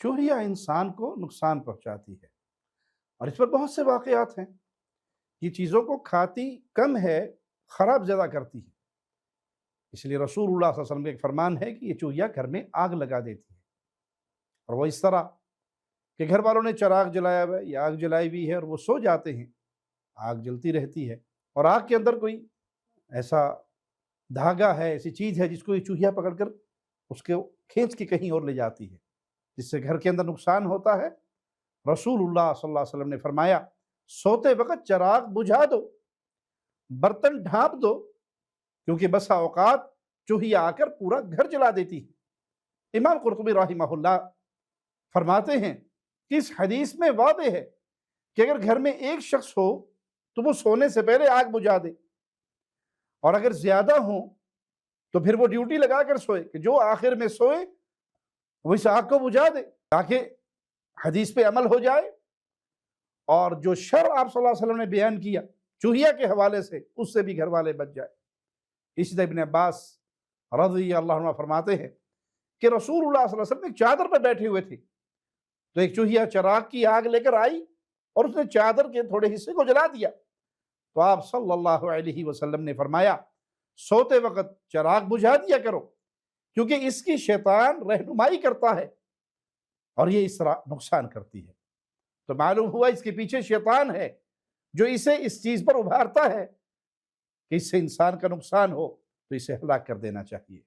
چوہیا انسان کو نقصان پہنچاتی ہے، اور اس پر بہت سے واقعات ہیں۔ یہ چیزوں کو کھاتی کم ہے، خراب زیادہ کرتی ہے۔ اس لیے رسول اللہ صلی اللہ علیہ وسلم کا ایک فرمان ہے کہ یہ چوہیا گھر میں آگ لگا دیتی ہے، اور وہ اس طرح کہ گھر والوں نے چراغ جلایا ہوا ہے یا آگ جلائی ہوئی ہے اور وہ سو جاتے ہیں، آگ جلتی رہتی ہے، اور آگ کے اندر کوئی ایسا دھاگا ہے، ایسی چیز ہے جس کو یہ چوہیا پکڑ کر اس کو کھینچ کے کہیں اور لے جاتی ہے، جس سے گھر کے اندر نقصان ہوتا ہے۔ رسول اللہ صلی اللہ علیہ وسلم نے فرمایا سوتے وقت چراغ بجھا دو، برتن ڈھانپ دو، کیونکہ بسا اوقات چوہیا آ کر پورا گھر جلا دیتی ہے۔ امام قرطبی رحمہ اللہ فرماتے ہیں کہ اس حدیث میں واضح ہے کہ اگر گھر میں ایک شخص ہو تو وہ سونے سے پہلے آگ بجھا دے، اور اگر زیادہ ہوں تو پھر وہ ڈیوٹی لگا کر سوئے کہ جو آخر میں سوئے وہ اس آگ کو بجھا دے، تاکہ حدیث پہ عمل ہو جائے، اور جو شر آپ صلی اللہ علیہ وسلم نے بیان کیا چوہیا کے حوالے سے، اس سے بھی گھر والے بچ جائے۔ اسی طرح ابن عباس رضی اللہ عنہ فرماتے ہیں کہ رسول اللہ صلی اللہ علیہ وسلم ایک چادر پر بیٹھے ہوئے تھے، تو ایک چوہیا چراغ کی آگ لے کر آئی اور اس نے چادر کے تھوڑے حصے کو جلا دیا، تو آپ صلی اللہ علیہ وسلم نے فرمایا سوتے وقت چراغ بجھا دیا کرو، کیونکہ اس کی شیطان رہنمائی کرتا ہے اور یہ اس طرح نقصان کرتی ہے۔ تو معلوم ہوا اس کے پیچھے شیطان ہے جو اسے اس چیز پر ابھارتا ہے کہ اس سے انسان کا نقصان ہو، تو اسے ہلاک کر دینا چاہیے۔